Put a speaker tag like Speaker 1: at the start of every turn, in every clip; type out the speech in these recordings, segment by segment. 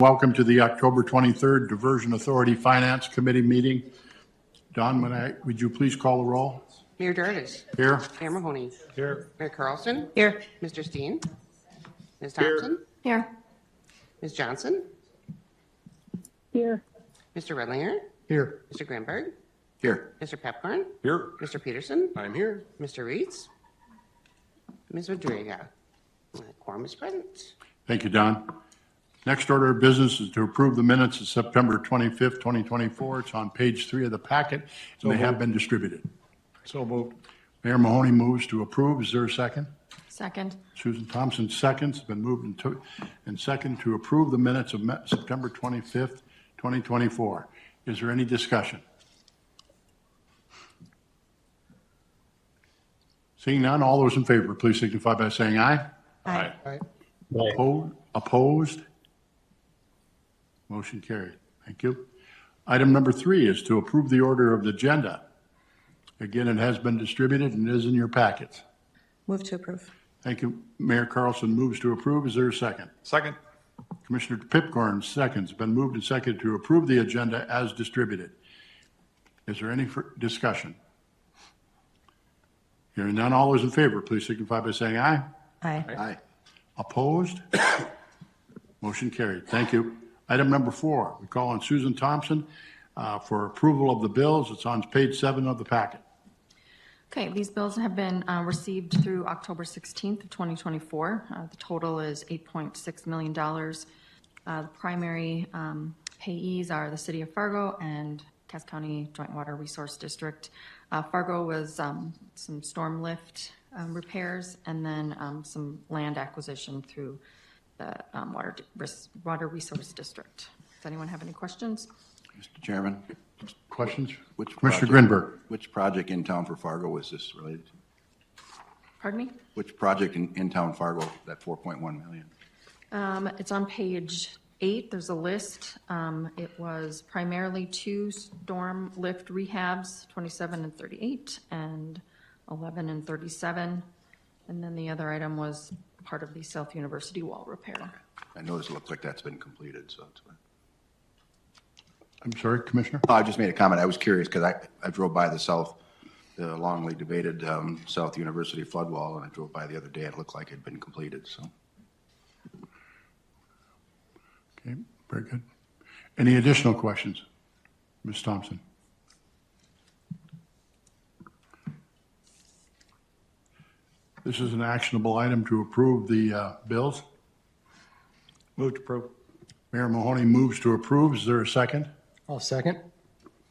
Speaker 1: Welcome to the October 23rd Diversion Authority Finance Committee meeting. Don, would you please call the roll?
Speaker 2: Mayor Jarvis.
Speaker 1: Here.
Speaker 2: Mayor Mahoney.
Speaker 1: Here.
Speaker 2: Mayor Carlson.
Speaker 3: Here.
Speaker 2: Mr. Steen. Ms. Thompson.
Speaker 3: Here.
Speaker 2: Ms. Johnson.
Speaker 3: Here.
Speaker 2: Mr. Redlinger.
Speaker 1: Here.
Speaker 2: Mr. Granberg.
Speaker 1: Here.
Speaker 2: Mr. Pepcorn.
Speaker 4: Here.
Speaker 2: Mr. Peterson.
Speaker 4: I'm here.
Speaker 2: Mr. Reeds. Ms. Madriga. Quorum is present.
Speaker 1: Thank you, Don. Next order of business is to approve the minutes of September 25th, 2024. It's on page 3 of the packet, and they have been distributed.
Speaker 4: So moved.
Speaker 1: Mayor Mahoney moves to approve. Is there a second?
Speaker 3: Second.
Speaker 1: Susan Thompson seconds. It's been moved and second to approve the minutes of September 25th, 2024. Is there any discussion? Seeing none, all those in favor, please signify by saying aye.
Speaker 3: Aye.
Speaker 1: Opposed? Motion carried. Thank you. Item number 3 is to approve the order of the agenda. Again, it has been distributed and is in your packets.
Speaker 3: Move to approve.
Speaker 1: Thank you. Mayor Carlson moves to approve. Is there a second?
Speaker 4: Second.
Speaker 1: Commissioner Pipcorn seconds. Been moved and seconded to approve the agenda as distributed. Is there any discussion? Hearing none, all those in favor, please signify by saying aye.
Speaker 3: Aye.
Speaker 1: Aye. Opposed? Motion carried. Thank you. Item number 4, we call on Susan Thompson for approval of the bills. It's on page 7 of the packet.
Speaker 5: Okay, these bills have been received through October 16th of 2024. The total is $8.6 million. The primary payees are the City of Fargo and Cass County Joint Water Resource District. Fargo was some storm lift repairs and then some land acquisition through the Water Resource District. Does anyone have any questions?
Speaker 6: Mr. Chairman,
Speaker 1: Questions?
Speaker 6: Commissioner
Speaker 1: Grinberg.
Speaker 6: Which project in town for Fargo is this related to?
Speaker 5: Pardon me?
Speaker 6: Which project in town Fargo, that 4.1 million?
Speaker 5: It's on page 8. There's a list. It was primarily 2 storm lift rehabs, 27 and 38, and 11 and 37. And then the other item was part of the South University wall repair.
Speaker 6: I noticed it looks like that's been completed, so it's fine.
Speaker 1: I'm sorry, Commissioner?
Speaker 6: I just made a comment. I was curious because I drove by the longly debated South University flood wall, and I drove by the other day. It looked like it had been completed, so.
Speaker 1: Okay, very good. Any additional questions? Ms. Thompson? This is an actionable item to approve the bills.
Speaker 4: Move to approve.
Speaker 1: Mayor Mahoney moves to approve. Is there a second?
Speaker 4: I'll second.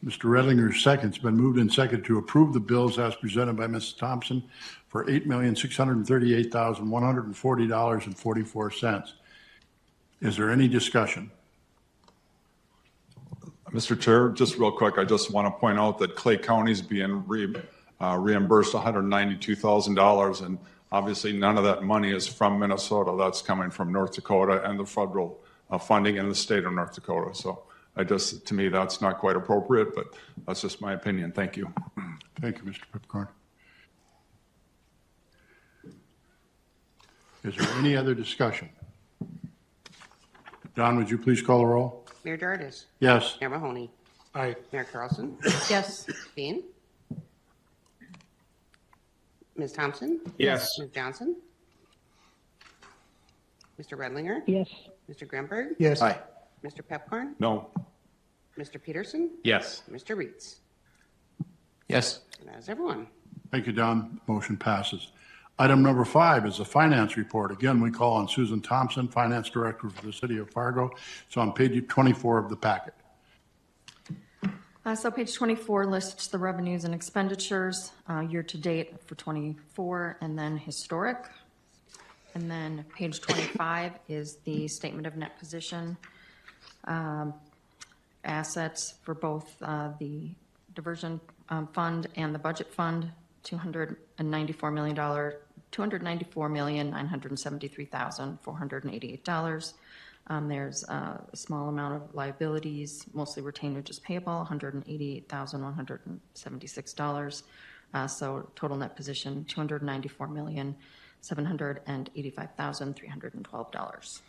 Speaker 1: Mr. Redlinger seconds. Been moved and seconded to approve the bills as presented by Ms. Thompson for $8,638,140.44. Is there any discussion?
Speaker 7: Mr. Chair, just real quick, I just want to point out that Clay County is being reimbursed $192,000, and obviously none of that money is from Minnesota. That's coming from North Dakota and the federal funding in the state of North Dakota. So to me, that's not quite appropriate, but that's just my opinion. Thank you.
Speaker 1: Thank you, Mr. Pipcorn. Is there any other discussion? Don, would you please call the roll?
Speaker 2: Mayor Jarvis.
Speaker 1: Yes.
Speaker 2: Mayor Mahoney.
Speaker 4: Aye.
Speaker 2: Mayor Carlson.
Speaker 5: Yes.
Speaker 2: Steen. Ms. Thompson.
Speaker 4: Yes.
Speaker 2: Ms. Johnson. Mr. Redlinger.
Speaker 3: Yes.
Speaker 2: Mr. Granberg.
Speaker 4: Yes.
Speaker 6: Aye.
Speaker 2: Mr. Pepcorn.
Speaker 7: No.
Speaker 2: Mr. Peterson.
Speaker 4: Yes.
Speaker 2: Mr. Reeds.
Speaker 4: Yes.
Speaker 2: And that's everyone.
Speaker 1: Thank you, Don. Motion passes. Item number 5 is the finance report. Again, we call on Susan Thompson, Finance Director for the City of Fargo. It's on page 24 of the packet.
Speaker 5: So page 24 lists the revenues and expenditures year-to-date for 24 and then historic. And then page 25 is the statement of net position. Assets for both the diversion fund and the budget fund, $294,973,488. There's a small amount of liabilities, mostly retainages payable, $188,176. So total net position, $294,785,312.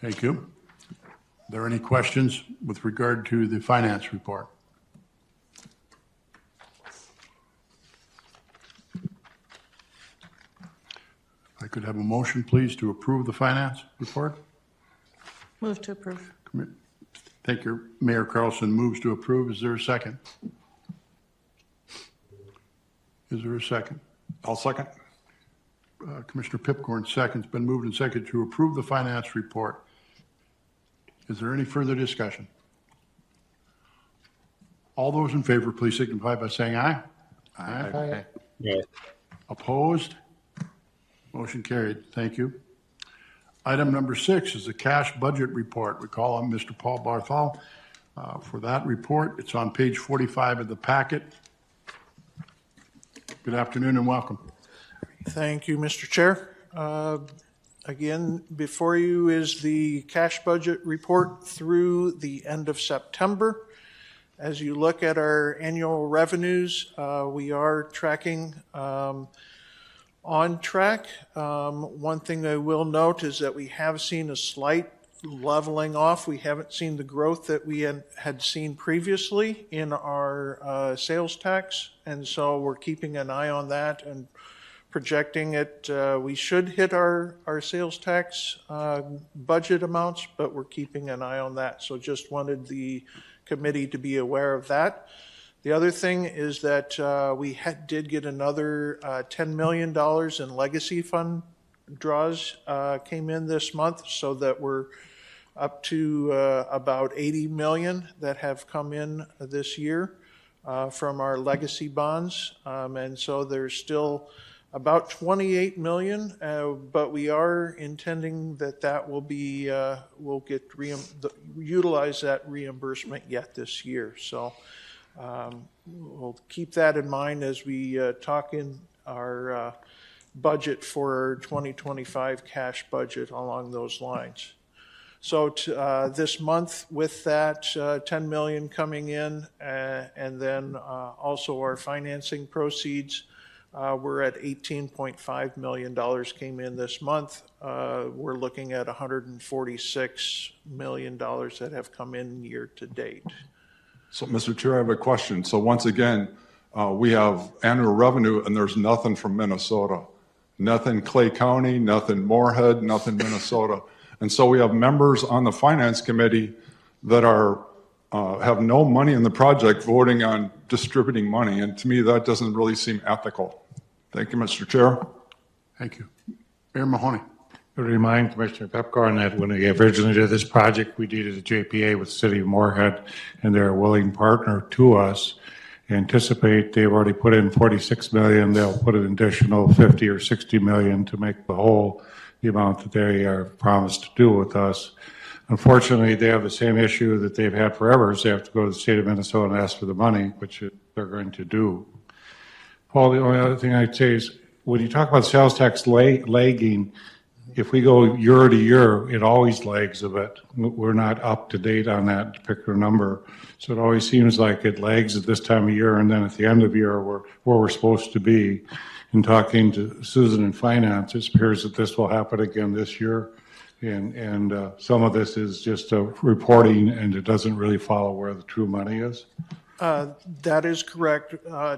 Speaker 1: Thank you. Are there any questions with regard to the finance report? If I could have a motion, please, to approve the finance report?
Speaker 3: Move to approve.
Speaker 1: Thank you. Mayor Carlson moves to approve. Is there a second? Is there a second?
Speaker 7: I'll second.
Speaker 1: Commissioner Pipcorn seconds. Been moved and seconded to approve the finance report. Is there any further discussion? All those in favor, please signify by saying aye.
Speaker 4: Aye.
Speaker 1: Opposed? Motion carried. Thank you. Item number 6 is the cash budget report. We call on Mr. Paul Barthol for that report. It's on page 45 of the packet. Good afternoon and welcome.
Speaker 8: Thank you, Mr. Chair. Again, before you is the cash budget report through the end of September. As you look at our annual revenues, we are tracking on track. One thing I will note is that we have seen a slight leveling off. We haven't seen the growth that we had seen previously in our sales tax, and so we're keeping an eye on that and projecting it. We should hit our sales tax budget amounts, but we're keeping an eye on that. So just wanted the committee to be aware of that. The other thing is that we did get another $10 million in legacy fund draws came in this month, so that we're up to about 80 million that have come in this year from our legacy bonds. And so there's still about 28 million, but we are intending that will be, we'll get utilize that reimbursement yet this year. So we'll keep that in mind as we talk in our budget for 2025 cash budget along those lines. So this month with that 10 million coming in, and then also our financing proceeds, we're at $18.5 million came in this month. We're looking at $146 million that have come in year to date.
Speaker 7: So, Mr. Chair, I have a question. So once again, we have annual revenue and there's nothing from Minnesota. Nothing Clay County, nothing Moorhead, nothing Minnesota. And so we have members on the finance committee that are have no money in the project voting on distributing money. And to me, that doesn't really seem ethical. Thank you, Mr. Chair.
Speaker 1: Thank you. Mayor Mahoney.
Speaker 9: I would remind Commissioner Pepcorn that when we originally did this project, we did a JPA with the City of Moorhead, and they're a willing partner to us. Anticipate they've already put in 46 million. They'll put an additional 50 or 60 million to make the whole the amount that they are promised to do with us. Unfortunately, they have the same issue that they've had forever, is they have to go to the state of Minnesota and ask for the money, which they're going to do. Paul, the only other thing I'd say is when you talk about sales tax lagging, if we go year to year, it always lags a bit. We're not up to date on that particular number. So it always seems like it lags at this time of year, and then at the end of the year, we're where we're supposed to be. In talking to Susan in finance, it appears that this will happen again this year. And some of this is just reporting, and it doesn't really follow where the true money is.
Speaker 8: That is correct.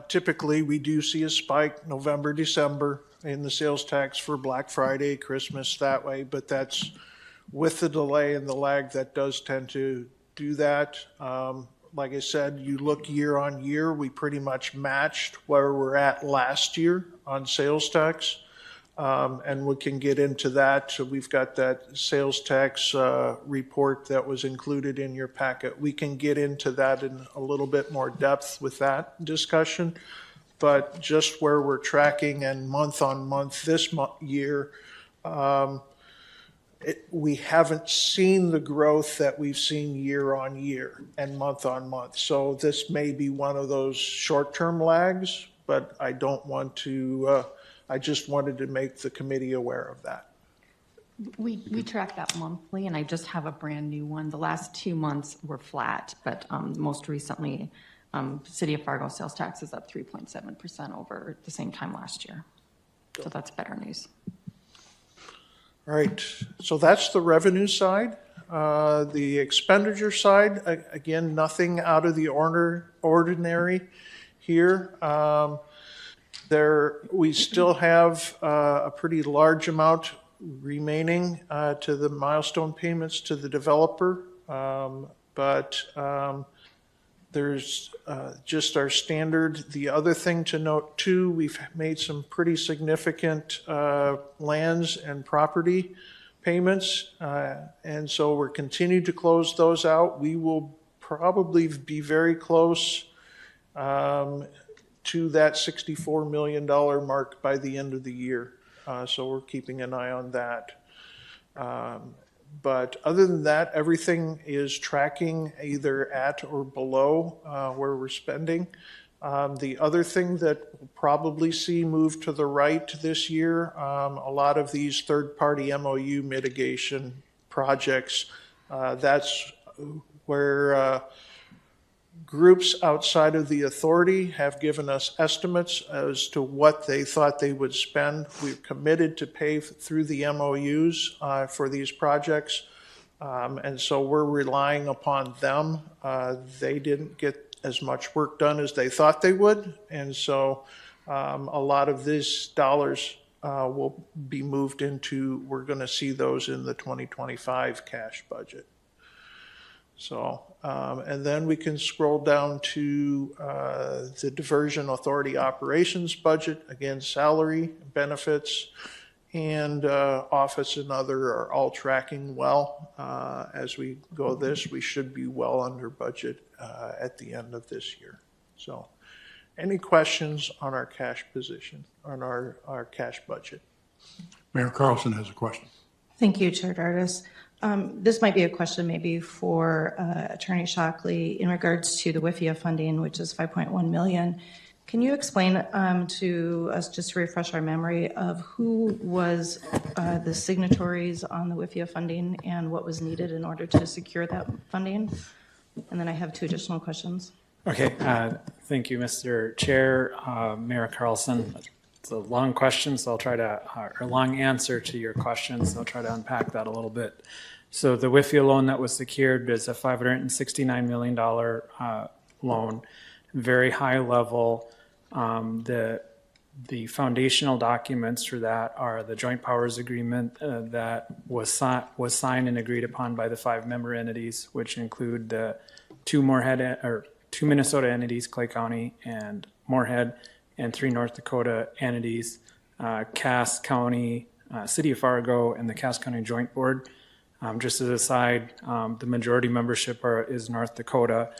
Speaker 8: Typically, we do see a spike November, December in the sales tax for Black Friday, Christmas, that way. But that's with the delay and the lag that does tend to do that. Like I said, you look year on year, we pretty much matched where we're at last year on sales tax. And we can get into that. So we've got that sales tax report that was included in your packet. We can get into that in a little bit more depth with that discussion. But just where we're tracking and month on month this year, we haven't seen the growth that we've seen year on year and month on month. So this may be one of those short-term lags, but I don't want to, I just wanted to make the committee aware of that.
Speaker 5: We track that monthly, and I just have a brand new one. The last 2 months were flat, but most recently, City of Fargo sales tax is up 3.7% over the same time last year. So that's better news.
Speaker 8: All right, so that's the revenue side. The expenditure side, again, nothing out of the ordinary here. We still have a pretty large amount remaining to the milestone payments to the developer. But there's just our standard. The other thing to note too, we've made some pretty significant lands and property payments. And so we're continuing to close those out. We will probably be very close to that $64 million mark by the end of the year. So we're keeping an eye on that. But other than that, everything is tracking either at or below where we're spending. The other thing that we'll probably see move to the right this year, a lot of these third-party MOU mitigation projects, that's where groups outside of the authority have given us estimates as to what they thought they would spend. We've committed to pay through the MOUs for these projects, and so we're relying upon them. They didn't get as much work done as they thought they would, and so a lot of these dollars will be moved into, we're going to see those in the 2025 cash budget. So, and then we can scroll down to the Diversion Authority operations budget. Again, salary, benefits, and office and other are all tracking well. As we go this, we should be well under budget at the end of this year. So, any questions on our cash position, on our cash budget?
Speaker 1: Mayor Carlson has a question.
Speaker 3: Thank you, Chair Dardis. This might be a question maybe for Attorney Shockley in regards to the WIFIA funding, which is $5.1 million. Can you explain to us, just to refresh our memory, of who was the signatories on the WIFIA funding and what was needed in order to secure that funding? And then I have 2 additional questions.
Speaker 10: Okay, thank you, Mr. Chair, Mayor Carlson. It's a long question, so I'll try to, or long answer to your questions, so I'll try to unpack that a little bit. So the WIFIA loan that was secured is a $569 million loan, very high level. The foundational documents for that are the joint powers agreement that was signed and agreed upon by the 5 member entities, which include the 2 Minnesota entities, Clay County and Moorhead, and 3 North Dakota entities, Cass County, City of Fargo, and the Cass County Joint Board. Just as a side, the majority membership is North Dakota.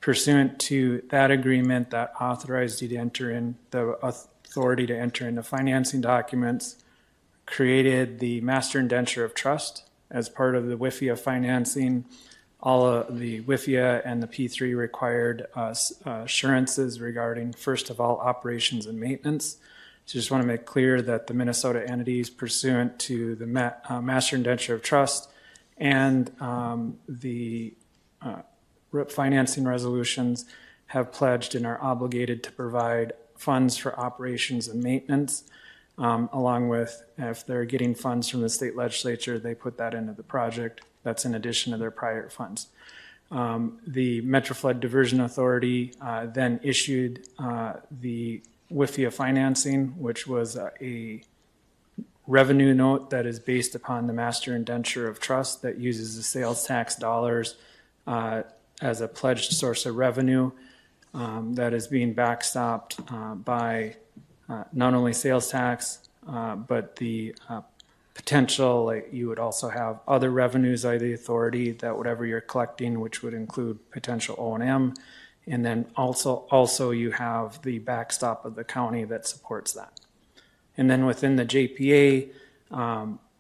Speaker 10: Pursuant to that agreement that authorized you to enter in the authority to enter into financing documents, created the master indenture of trust as part of the WIFIA financing. All of the WIFIA and the P3 required assurances regarding, first of all, operations and maintenance. So just want to make clear that the Minnesota entities, pursuant to the master indenture of trust and the financing resolutions, have pledged and are obligated to provide funds for operations and maintenance, along with, if they're getting funds from the state legislature, they put that into the project. That's in addition to their prior funds. The Metro Flood Diversion Authority then issued the WIFIA financing, which was a revenue note that is based upon the master indenture of trust that uses the sales tax dollars as a pledged source of revenue that is being backstopped by not only sales tax, but the potential, like you would also have other revenues by the authority that whatever you're collecting, which would include potential O&M, and then also you have the backstop of the county that supports that. And then within the JPA,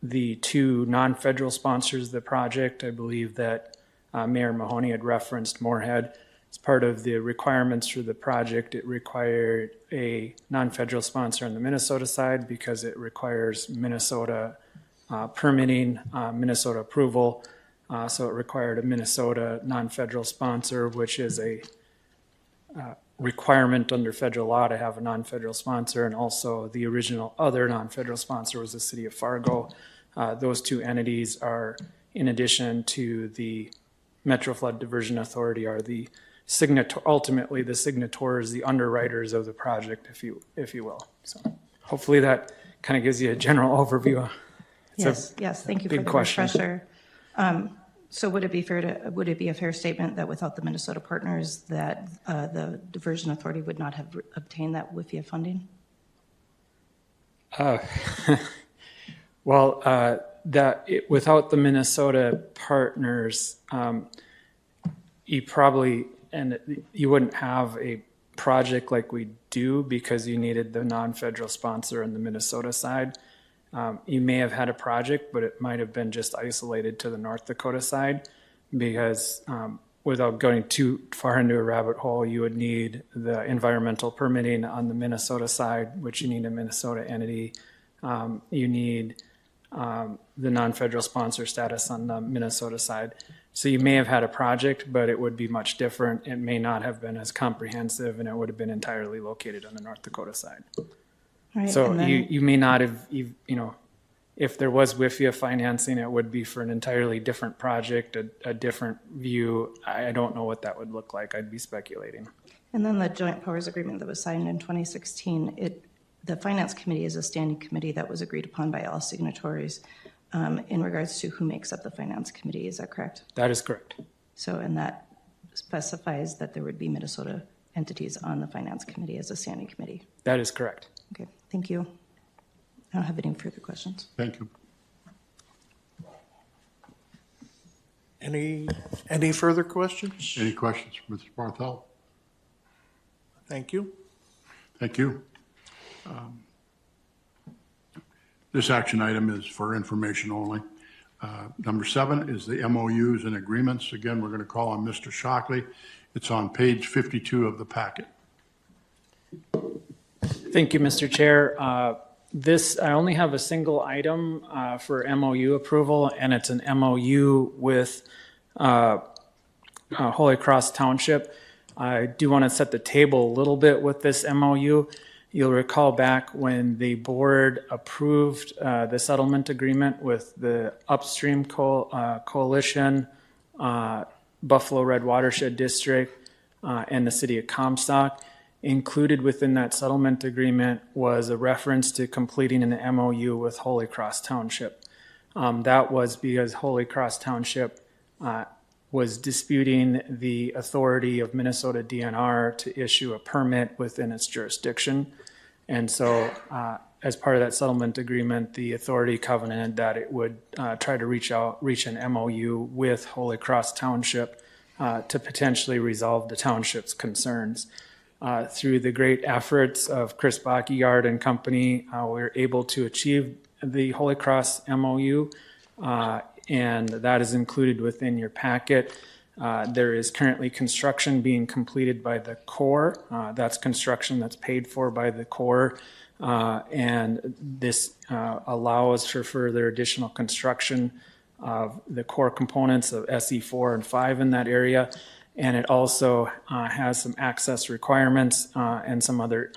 Speaker 10: the 2 non-federal sponsors of the project, I believe that Mayor Mahoney had referenced Moorhead. As part of the requirements for the project, it required a non-federal sponsor on the Minnesota side because it requires Minnesota permitting, Minnesota approval. So it required a Minnesota non-federal sponsor, which is a requirement under federal law to have a non-federal sponsor. And also the original other non-federal sponsor was the City of Fargo. Those 2 entities are in addition to the Metro Flood Diversion Authority, are the ultimately the signatories, the underwriters of the project, if you will. So hopefully that kind of gives you a general overview.
Speaker 3: Yes, thank you for
Speaker 10: big
Speaker 3: the
Speaker 10: question.
Speaker 3: refresher. So would it be a fair statement that without the Minnesota partners, that the Diversion Authority would not have obtained that WIFIA funding?
Speaker 10: Without the Minnesota partners, you wouldn't have a project like we do because you needed the non-federal sponsor on the Minnesota side. You may have had a project, but it might have been just isolated to the North Dakota side because without going too far into a rabbit hole, you would need the environmental permitting on the Minnesota side, which you need a Minnesota entity. You need the non-federal sponsor status on the Minnesota side. So you may have had a project, but it would be much different. It may not have been as comprehensive, and it would have been entirely located on the North Dakota side.
Speaker 3: Right,
Speaker 10: So
Speaker 3: and then-
Speaker 10: you may not have, if there was WIFIA financing, it would be for an entirely different project, a different view. I don't know what that would look like. I'd be speculating.
Speaker 3: And then the joint powers agreement that was signed in 2016, the Finance Committee is a standing committee that was agreed upon by all signatories in regards to who makes up the Finance Committee. Is that correct?
Speaker 10: That is correct.
Speaker 3: So, and that specifies that there would be Minnesota entities on the Finance Committee as a standing committee.
Speaker 10: That is correct.
Speaker 3: Okay, thank you. I don't have any further questions.
Speaker 1: Thank you.
Speaker 8: Any further questions?
Speaker 1: Any questions, Mr. Barthel?
Speaker 8: Thank you.
Speaker 1: Thank you. This action item is for information only. Number 7 is the MOUs and agreements. Again, we're going to call on Mr. Shockley. It's on page 52 of the packet.
Speaker 10: Thank you, Mr. Chair. I only have a single item for MOU approval, and it's an MOU with Holy Cross Township. I do want to set the table a little bit with this MOU. You'll recall back when the board approved the settlement agreement with the Upstream Coalition, Buffalo Red Watershed District, and the city of Comstock. Included within that settlement agreement was a reference to completing an MOU with Holy Cross Township. That was because Holy Cross Township was disputing the authority of Minnesota DNR to issue a permit within its jurisdiction. And so as part of that settlement agreement, the authority covenanted that it would try to reach an MOU with Holy Cross Township to potentially resolve the township's concerns. Through the great efforts of Chris Backyard and company, we were able to achieve the Holy Cross MOU, and that is included within your packet. There is currently construction being completed by the Corps. That's construction that's paid for by the Corps, and this allows for further additional construction of the core components of SE4 and 5 in that area. And it also has some access requirements and some other,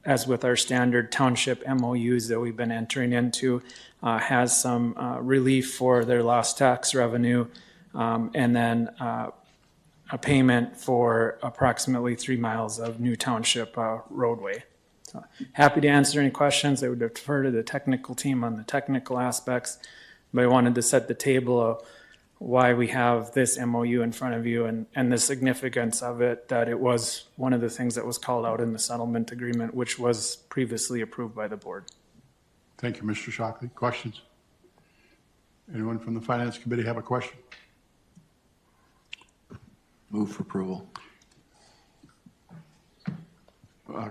Speaker 10: as with our standard township MOUs that we've been entering into, has some relief for their lost tax revenue, and then a payment for approximately 3 miles of new township roadway. So happy to answer any questions. I would defer to the technical team on the technical aspects, but I wanted to set the table of why we have this MOU in front of you and the significance of it, that it was one of the things that was called out in the settlement agreement, which was previously approved by the board.
Speaker 1: Thank you, Mr. Shockley. Questions? Anyone from the Finance Committee have a question?
Speaker 6: Move for approval.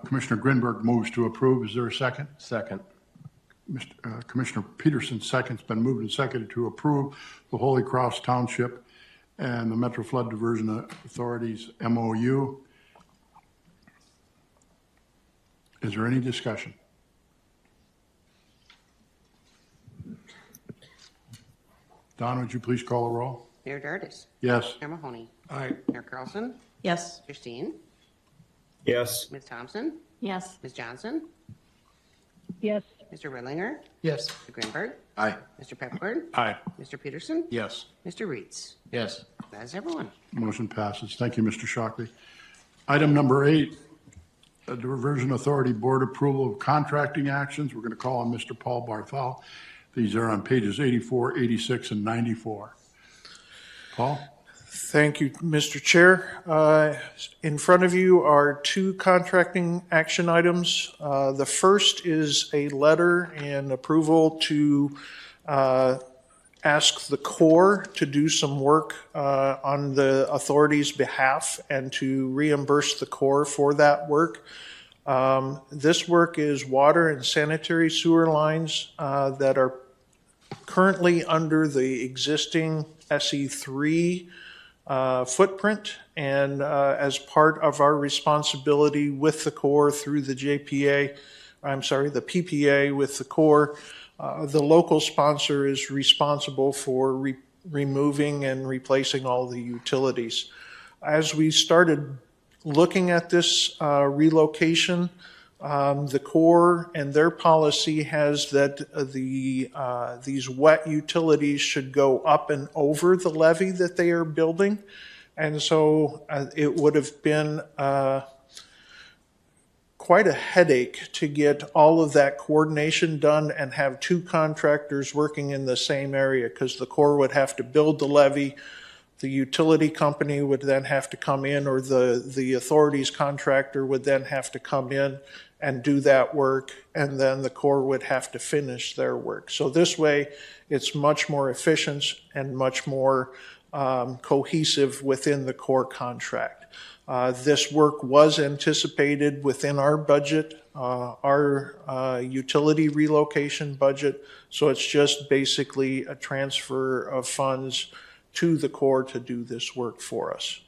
Speaker 1: Commissioner Grinberg moves to approve. Is there a second?
Speaker 4: Second.
Speaker 1: Commissioner Peterson seconds. Been moved and seconded to approve the Holy Cross Township and the Metro Flood Diversion Authority's MOU. Is there any discussion? Don, would you please call the roll?
Speaker 2: Mayor Dardis.
Speaker 1: Yes.
Speaker 2: Mayor Mahoney.
Speaker 4: Aye.
Speaker 2: Mayor Carlson.
Speaker 3: Yes.
Speaker 2: Mr. Steen.
Speaker 4: Yes.
Speaker 2: Ms. Thompson.
Speaker 5: Yes.
Speaker 2: Ms. Johnson.
Speaker 11: yes,
Speaker 2: Mr. Redlinger,
Speaker 4: Yes.
Speaker 2: Mr. Greenberg,
Speaker 6: Aye.
Speaker 2: Mr. Pepcorn,
Speaker 4: Aye.
Speaker 2: Mr. Peterson,
Speaker 4: Yes.
Speaker 2: Mr. Reeds.
Speaker 4: Yes.
Speaker 2: That is everyone.
Speaker 1: Motion passes. Thank you, Mr. Shockley. Item number 8, a Diversion Authority Board approval of contracting actions. We're going to call on Mr. Paul Barthol. These are on pages 84, 86, and 94. Paul?
Speaker 8: Thank you, Mr. Chair. In front of you are 2 contracting action items. The first is a letter and approval to ask the Corps to do some work on the authority's behalf and to reimburse the Corps for that work. This work is water and sanitary sewer lines that are currently under the existing SE3 footprint, and as part of our responsibility with the Corps through the the PPA with the Corps, the local sponsor is responsible for removing and replacing all the utilities. As we started looking at this relocation, the Corps and their policy has that these wet utilities should go up and over the levee that they are building. And so it would have been quite a headache to get all of that coordination done and have 2 contractors working in the same area, because the Corps would have to build the levee. The utility company would then have to come in, or the authority's contractor would then have to come in and do that work, and then the Corps would have to finish their work. So this way, it's much more efficient and much more cohesive within the Corps contract. This work was anticipated within our budget, our utility relocation budget, so it's just basically a transfer of funds to the Corps to do this work for us.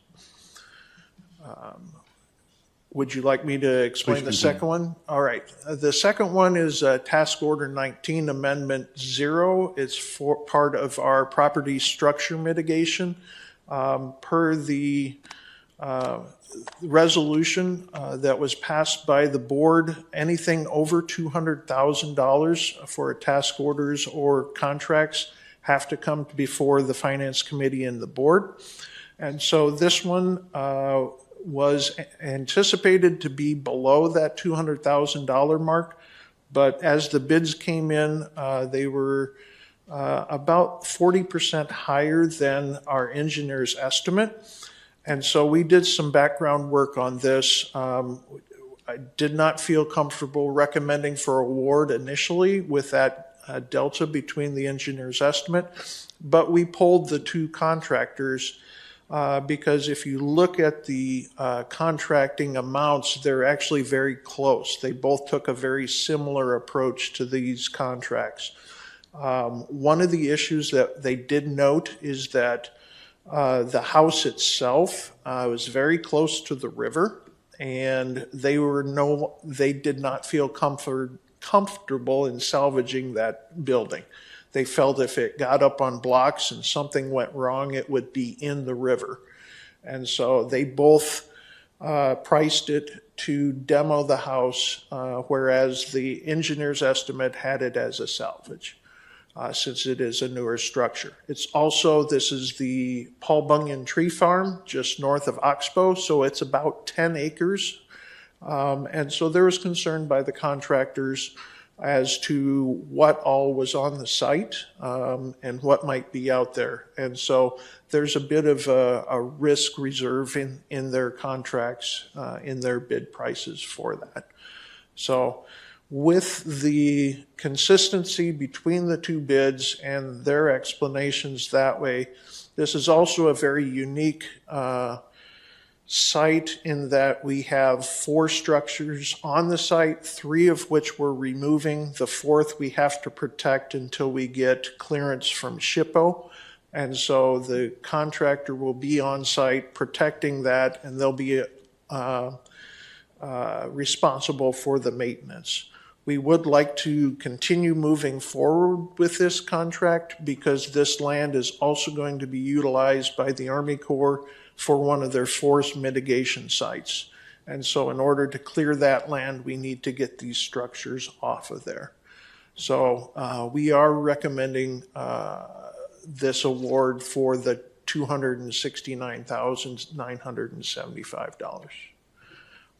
Speaker 8: Would you like me to explain the second one? All right. The second one is Task Order 19, Amendment 0. It's for part of our property structure mitigation. Per the resolution that was passed by the board, anything over $200,000 for task orders or contracts have to come before the Finance Committee and the board. And so this one was anticipated to be below that $200,000 mark, but as the bids came in, they were about 40% higher than our engineer's estimate. And so we did some background work on this. I did not feel comfortable recommending for award initially with that delta between the engineer's estimate, but we pulled the 2 contractors because if you look at the contracting amounts, they're actually very close. They both took a very similar approach to these contracts. One of the issues that they did note is that the house itself was very close to the river, and they did not feel comfortable in salvaging that building. They felt if it got up on blocks and something went wrong, it would be in the river. And so they both priced it to demo the house, whereas the engineer's estimate had it as a salvage, since it is a newer structure. It's also, this is the Paul Bunyan Tree Farm, just north of Oxbow, so it's about 10 acres. And so there was concern by the contractors as to what all was on the site and what might be out there. And so there's a bit of a risk reserve in their contracts, in their bid prices for that. So with the consistency between the 2 bids and their explanations that way, this is also a very unique site in that we have 4 structures on the site, 3 of which we're removing. The 4th we have to protect until we get clearance from SHPO. And so the contractor will be on site protecting that, and they'll be responsible for the maintenance. We would like to continue moving forward with this contract because this land is also going to be utilized by the Army Corps for one of their forest mitigation sites. And so in order to clear that land, we need to get these structures off of there. So we are recommending this award for the $269,975.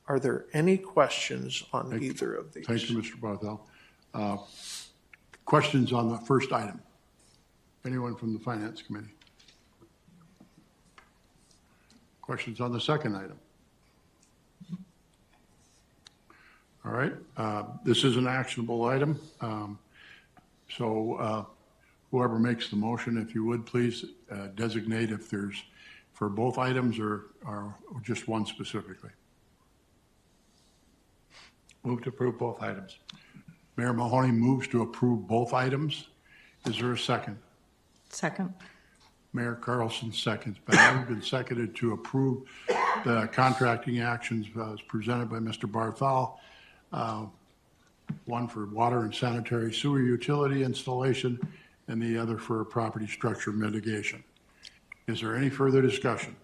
Speaker 8: Are there any questions on either of these?
Speaker 1: Thank you, Mr. Barthel. Questions on the first item? Anyone from the Finance Committee? Questions on the second item? All right, this is an actionable item. So whoever makes the motion, if you would, please designate if there's for both items or just one specifically.
Speaker 9: Move to approve both items.
Speaker 1: Mayor Mahoney moves to approve both items. Is there a second?
Speaker 3: Second.
Speaker 1: Mayor Carlson seconds. Been moved and seconded to approve the contracting actions as presented by Mr. Barthol. One for water and sanitary sewer utility installation and the other for property structure mitigation. Is there any further discussion?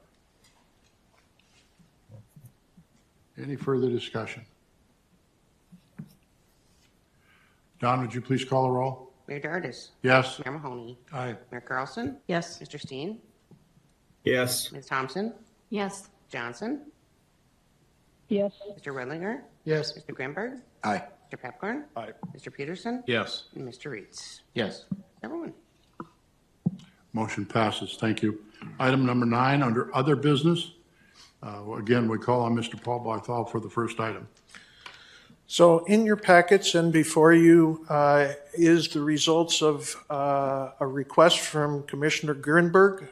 Speaker 1: Any further discussion? Don, would you please call the roll?
Speaker 2: Mayor Dardis.
Speaker 1: Yes.
Speaker 2: Mayor Mahoney.
Speaker 4: Aye.
Speaker 2: Mayor Carlson.
Speaker 3: Yes.
Speaker 2: Mr. Steen.
Speaker 4: Yes.
Speaker 2: Ms. Thompson.
Speaker 5: Yes.
Speaker 2: Johnson.
Speaker 11: yes,
Speaker 2: Mr. Redlinger.
Speaker 4: Yes.
Speaker 2: Mr. Grimberg.
Speaker 6: Aye.
Speaker 2: Mr. Pepcorn.
Speaker 4: Aye.
Speaker 2: Mr. Peterson.
Speaker 4: Yes.
Speaker 2: And Mr. Reeds.
Speaker 4: Yes.
Speaker 2: Everyone.
Speaker 1: Motion passes. Thank you. Item number 9, under other business. Again, we call on Mr. Paul Barthol for the first item.
Speaker 8: So in your packets and before you is the results of a request from Commissioner Grimberg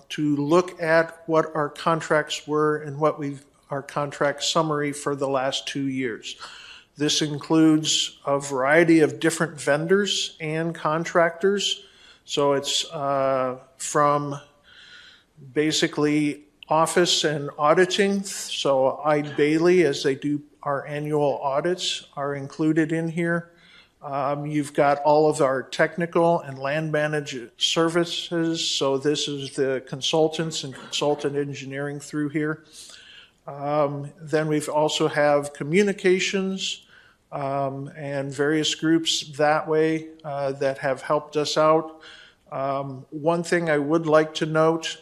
Speaker 8: to look at what our contracts were and what our contract summary for the last 2 years. This includes a variety of different vendors and contractors. So it's from basically office and auditing. So Eide Bailey, as they do our annual audits, are included in here. You've got all of our technical and land management services. So this is the consultants and consultant engineering through here. Then we've also have communications and various groups that way that have helped us out. One thing I would like to note,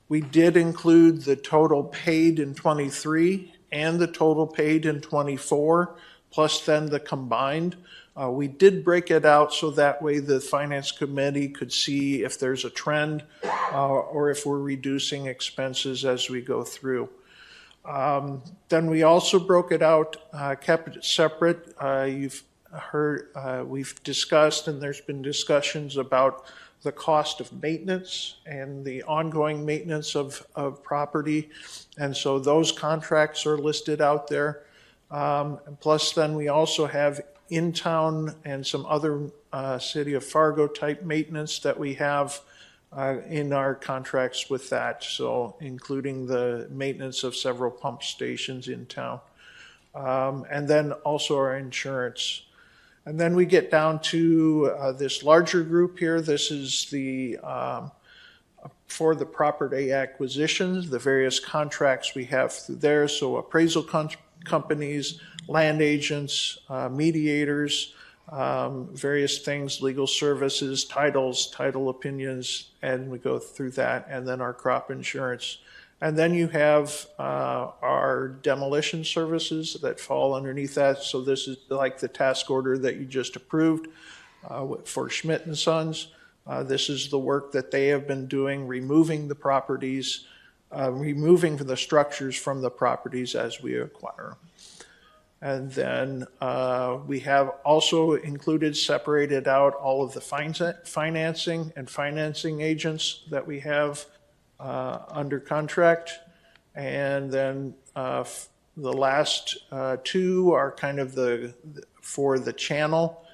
Speaker 8: we did include the total paid in 23 and the total paid in 24, plus then the combined. We did break it out so that way the Finance Committee could see if there's a trend or if we're reducing expenses as we go through. Then we also broke it out, kept it separate. You've heard, we've discussed, and there's been discussions about the cost of maintenance and the ongoing maintenance of property. And so those contracts are listed out there. And plus then we also have in-town and some other city of Fargo type maintenance that we have in our contracts with that. So including the maintenance of several pump stations in town. And then also our insurance. And then we get down to this larger group here. This is the for the property acquisitions, the various contracts we have through there. So appraisal companies, land agents, mediators, various things, legal services, titles, title opinions, and we go through that, and then our crop insurance. And then you have our demolition services that fall underneath that. So this is like the task order that you just approved for Schmidt and Sons. This is the work that they have been doing, removing the properties, removing the structures from the properties as we acquire them. And then we have also included, separated out all of the financing and financing agents that we have under contract. And then the last two are kind of for the channel.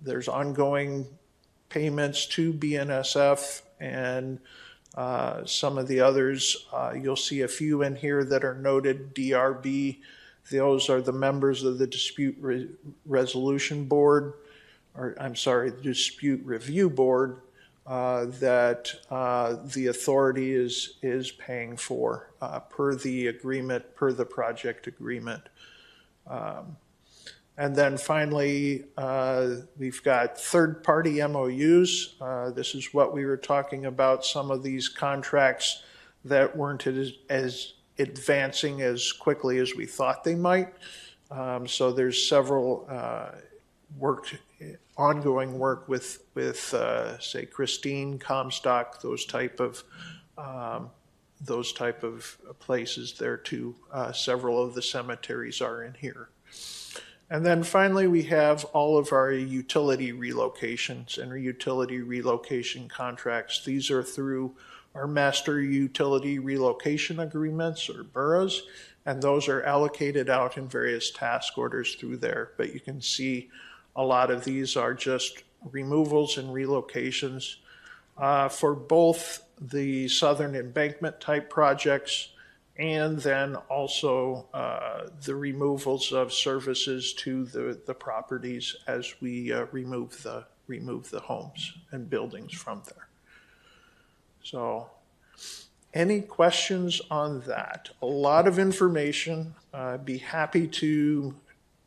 Speaker 8: There's ongoing payments to BNSF and some of the others. You'll see a few in here that are noted DRB. Those are the members of the Dispute Resolution Board, or I'm sorry, the Dispute Review Board that the authority is paying for per the agreement, per the project agreement. And then finally, we've got third-party MOUs. This is what we were talking about, some of these contracts that weren't as advancing as quickly as we thought they might. So there's several ongoing work with say, Christine, Comstock, those type of places there too. Several of the cemeteries are in here. And then finally, we have all of our utility relocations and utility relocation contracts. These are through our master utility relocation agreements, or boroughs, and those are allocated out in various task orders through there. But you can see a lot of these are just removals and relocations for both the Southern Embankment type projects and then also the removals of services to the properties as we remove the homes and buildings from there. So, any questions on that? A lot of information. Be happy to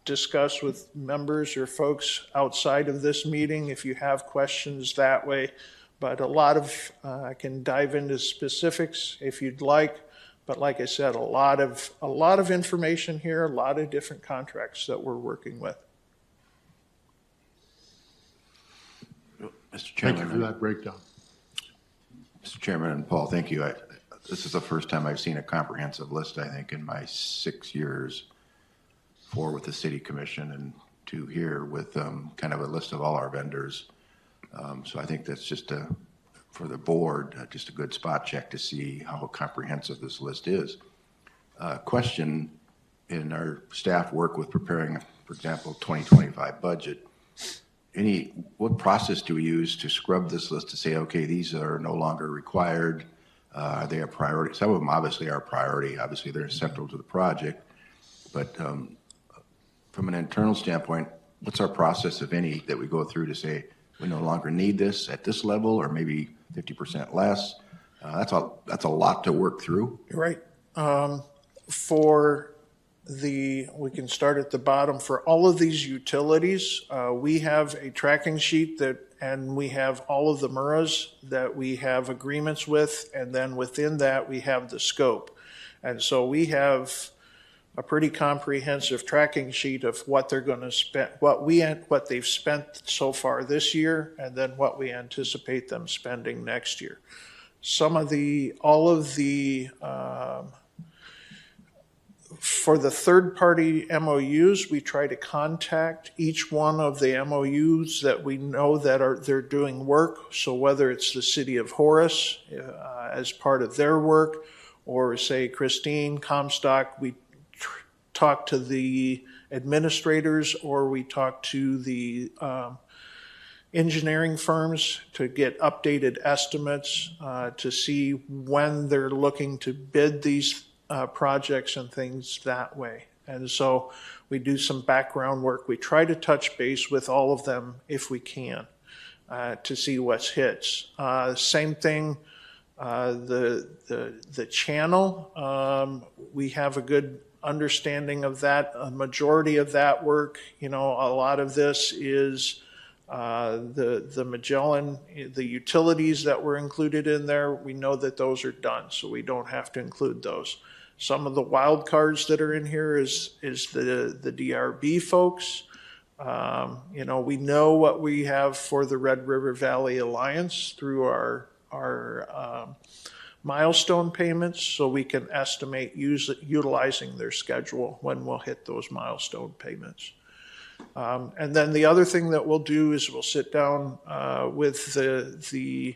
Speaker 8: discuss with members or folks outside of this meeting if you have questions that way. But a lot of, I can dive into specifics if you'd like. But like I said, a lot of information here, a lot of different contracts that we're working with.
Speaker 6: Mr.
Speaker 1: Thank
Speaker 6: Chairman.
Speaker 1: you for that breakdown.
Speaker 6: Mr. Chairman and Paul, thank you. This is the first time I've seen a comprehensive list, I think, in my 6 years, 4 with the City Commission and 2 here with kind of a list of all our vendors. So I think that's just for the board, just a good spot check to see how comprehensive this list is. Question, in our staff work with preparing, for example, 2025 budget, what process do we use to scrub this list to say, okay, these are no longer required? Are they a priority? Some of them obviously are a priority. Obviously, they're central to the project. But from an internal standpoint, what's our process, if any, that we go through to say we no longer need this at this level, or maybe 50% less? That's a lot to work through.
Speaker 8: You're right. We can start at the bottom. For all of these utilities, we have a tracking sheet and we have all of the MURAs that we have agreements with, and then within that we have the scope. And so we have a pretty comprehensive tracking sheet of what they're going to spend, what they've spent so far this year, and then what we anticipate them spending next year. For the third-party MOUs, we try to contact each one of the MOUs that we know that they're doing work. So whether it's the city of Horace as part of their work, or say Christine, Comstock, we talk to the administrators, or we talk to the engineering firms to get updated estimates to see when they're looking to bid these projects and things that way. And so we do some background work. We try to touch base with all of them if we can to see what's hits. Same thing, the channel, we have a good understanding of that. A majority of that work, a lot of this is the Magellan, the utilities that were included in there. We know that those are done, so we don't have to include those. Some of the wild cards that are in here is the DRB folks. We know what we have for the Red River Valley Alliance through our milestone payments, so we can estimate utilizing their schedule when we'll hit those milestone payments. And then the other thing that we'll do is we'll sit down with the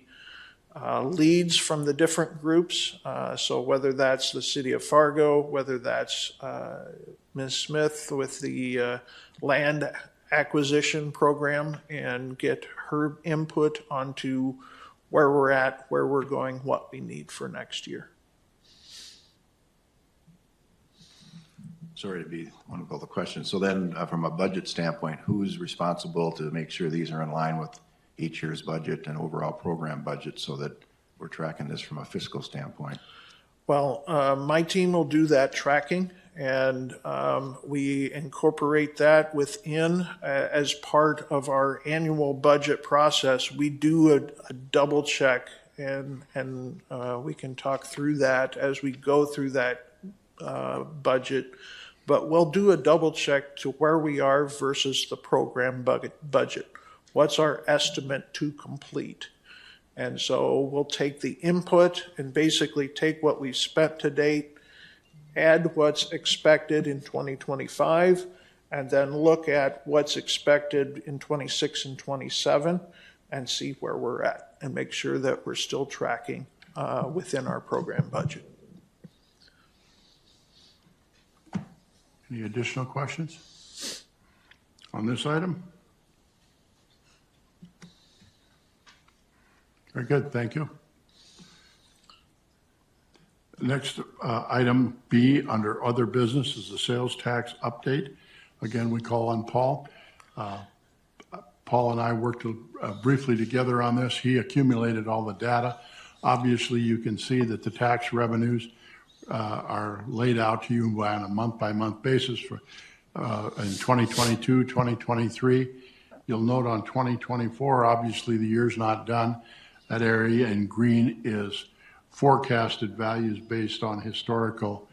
Speaker 8: leads from the different groups. So whether that's the city of Fargo, whether that's Ms. Smith with the land acquisition program, and get her input onto where we're at, where we're going, what we need for next year.
Speaker 6: Sorry to be one of all the questions. So then from a budget standpoint, who's responsible to make sure these are in line with each year's budget and overall program budget so that we're tracking this from a fiscal standpoint?
Speaker 8: Well, my team will do that tracking, And we incorporate that within as part of our annual budget process. We do a double check, and we can talk through that as we go through that budget. But we'll do a double check to where we are versus the program budget. What's our estimate to complete? And so we'll take the input and basically take what we've spent to date, add what's expected in 2025, and then look at what's expected in 26 and 27 and see where we're at and make sure that we're still tracking within our program budget.
Speaker 1: Any additional questions on this item? Very good, thank you. Next, item B under other business is the sales tax update. Again, we call on Paul. Paul and I worked briefly together on this. He accumulated all the data. Obviously, you can see that the tax revenues are laid out to you on a month-by-month basis for in 2022, 2023. You'll note on 2024, obviously the year's not done. That area in green is forecasted values based on historical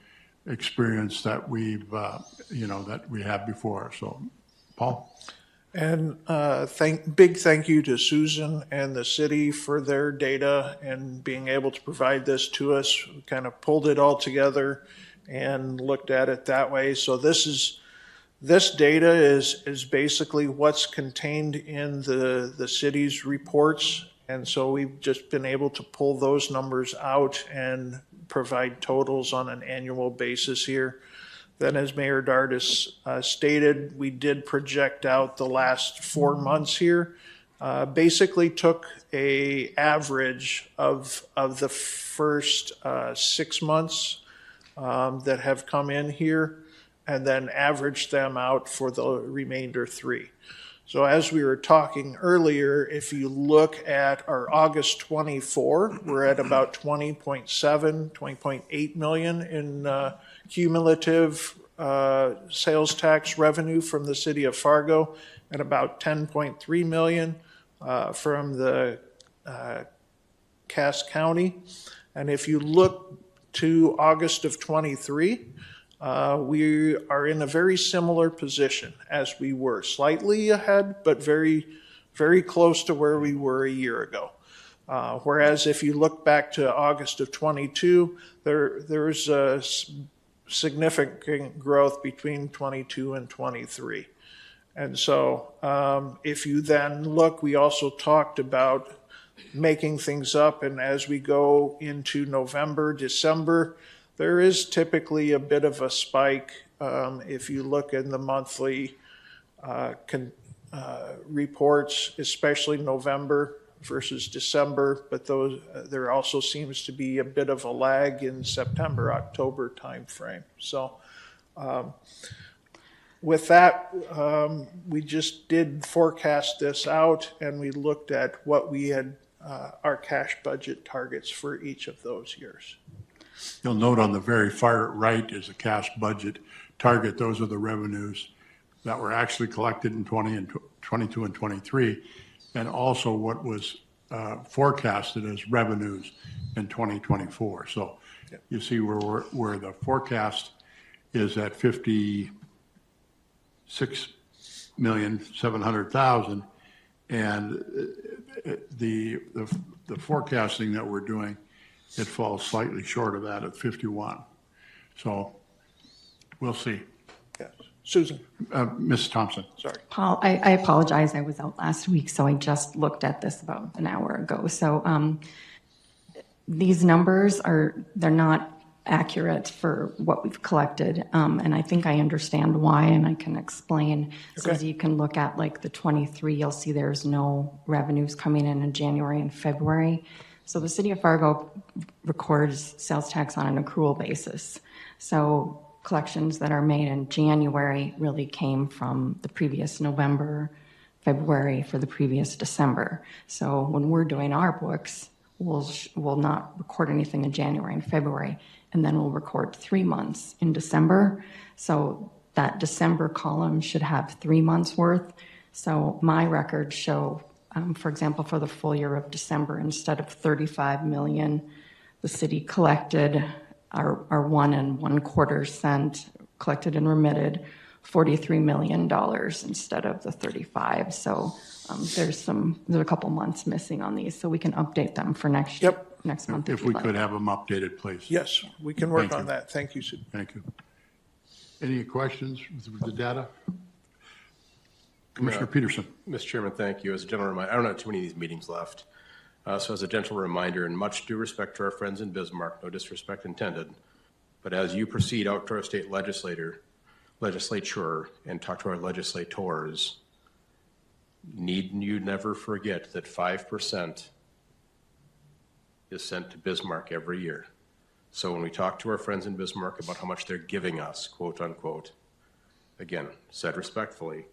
Speaker 1: experience that we've, that we have before. So, Paul?
Speaker 8: And big thank you to Susan and the city for their data and being able to provide this to us. We kind of pulled it all together and looked at it that way. So this data is basically what's contained in the city's reports. And so we've just been able to pull those numbers out and provide totals on an annual basis here. Then, as Mayor Dardis stated, we did project out the last 4 months here. Basically took a average of the first 6 months that have come in here, and then averaged them out for the remainder 3. So as we were talking earlier, if you look at our August 24, we're at about 20.8 million in cumulative sales tax revenue from the city of Fargo, and about 10.3 million from the Cass County. And if you look to August of 23, we are in a very similar position as we were, slightly ahead, but very, very close to where we were a year ago. Whereas if you look back to August of 22, there's a significant growth between 22 and 23. And so if you then look, we also talked about making things up, and as we go into November, December, there is typically a bit of a spike if you look in the monthly reports, especially November versus December, but there also seems to be a bit of a lag in September, October timeframe. So with that, we just did forecast this out, and we looked at what we had our cash budget targets for each of those years.
Speaker 1: You'll note on the very far right is a cash budget target. Those are the revenues that were actually collected in 22 and 23, and also what was forecasted as revenues in 2024. So you see where the forecast is at 56,700,000, and the forecasting that we're doing, it falls slightly short of that at 51. So we'll see.
Speaker 8: Yes. Susan.
Speaker 1: Ms. Thompson.
Speaker 8: Sorry.
Speaker 12: Paul, I apologize. I was out last week, so I just looked at this about an hour ago. So these numbers they're not accurate for what we've collected. And I think I understand why, and I can explain. So as you can look at like the 23, you'll see there's no revenues coming in January and February. So the city of Fargo records sales tax on an accrual basis. So collections that are made in January really came from the previous November, February for the previous December. So when we're doing our books, we'll not record anything in January and February, and then we'll record 3 months in December. So that December column should have 3 months worth. So my records show, for example, for the full year of December, instead of 35 million, the city collected our 1 1/4 cent collected and remitted $43 million instead of the 35. So there's a couple months missing on these, so we can update them for next month.
Speaker 1: If we could have them updated, please.
Speaker 8: Yes, we can work
Speaker 1: Thank
Speaker 8: on
Speaker 1: you.
Speaker 8: that. Thank you, Sid.
Speaker 1: Thank you. Any questions with the data? Commissioner Peterson.
Speaker 13: Mr. Chairman, thank you. As a gentle reminder, I don't have too many of these meetings left. So as a gentle reminder, and much due respect to our friends in Bismarck, no disrespect intended, but as you proceed out to our state legislature and talk to our legislators, need you never forget that 5% is sent to Bismarck every year. So when we talk to our friends in Bismarck about how much they're giving us, quote unquote, again, said respectfully,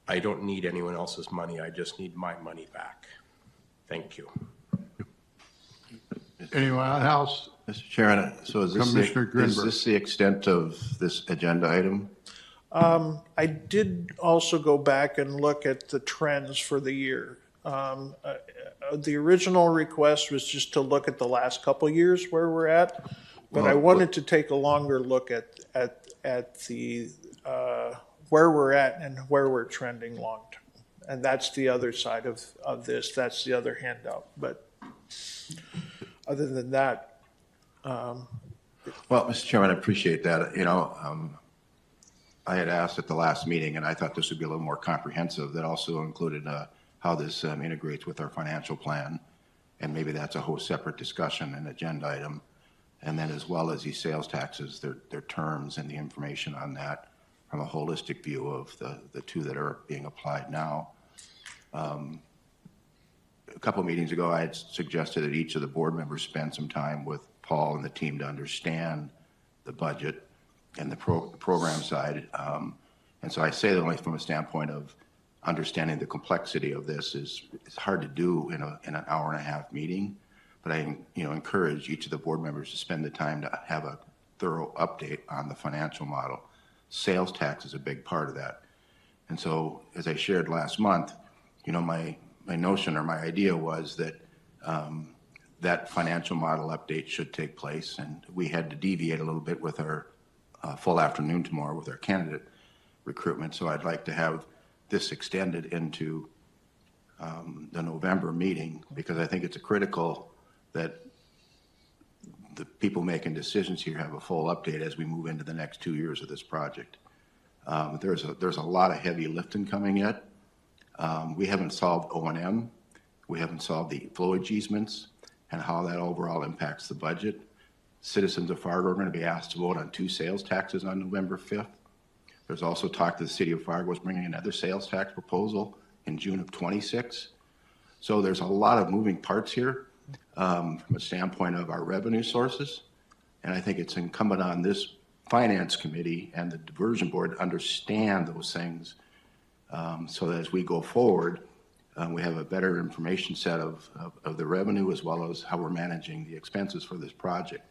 Speaker 13: I don't need anyone else's money. I just need my money back. Thank you.
Speaker 1: Anyone else?
Speaker 6: Mr. Chairman, so is
Speaker 1: Commissioner Grinberg.
Speaker 6: this the extent of this agenda item?
Speaker 8: I did also go back and look at the trends for the year. The original request was just to look at the last couple years where we're at, but I wanted to take a longer look at the where we're at and where we're trending long term. And that's the other side of this. That's the other handout. But other than that,
Speaker 6: Well, Mr. Chairman, I appreciate that. I had asked at the last meeting, and I thought this would be a little more comprehensive, that also included how this integrates with our financial plan. And maybe that's a whole separate discussion and agenda item. And then as well as these sales taxes, their terms and the information on that from a holistic view of the two that are being applied now. A couple of meetings ago, I had suggested that each of the board members spend some time with Paul and the team to understand the budget and the program side. And so I say that only from a standpoint of understanding the complexity of this is hard to do in an hour and a half meeting. But I encourage each of the board members to spend the time to have a thorough update on the financial model. Sales tax is a big part of that. And so as I shared last month, my notion or my idea was that that financial model update should take place. And we had to deviate a little bit with our full afternoon tomorrow with our candidate recruitment. So I'd like to have this extended into the November meeting, because I think it's critical that the people making decisions here have a full update as we move into the next 2 years of this project. There's a lot of heavy lifting coming yet. We haven't solved O&M. We haven't solved the flowage easements and how that overall impacts the budget. Citizens of Fargo are going to be asked to vote on 2 sales taxes on November 5th. There's also talk that the city of Fargo is bringing another sales tax proposal in June of 26. So there's a lot of moving parts here from a standpoint of our revenue sources. And I think it's incumbent on this finance committee and the diversion board to understand those things so that as we go forward, we have a better information set of the revenue as well as how we're managing the expenses for this project.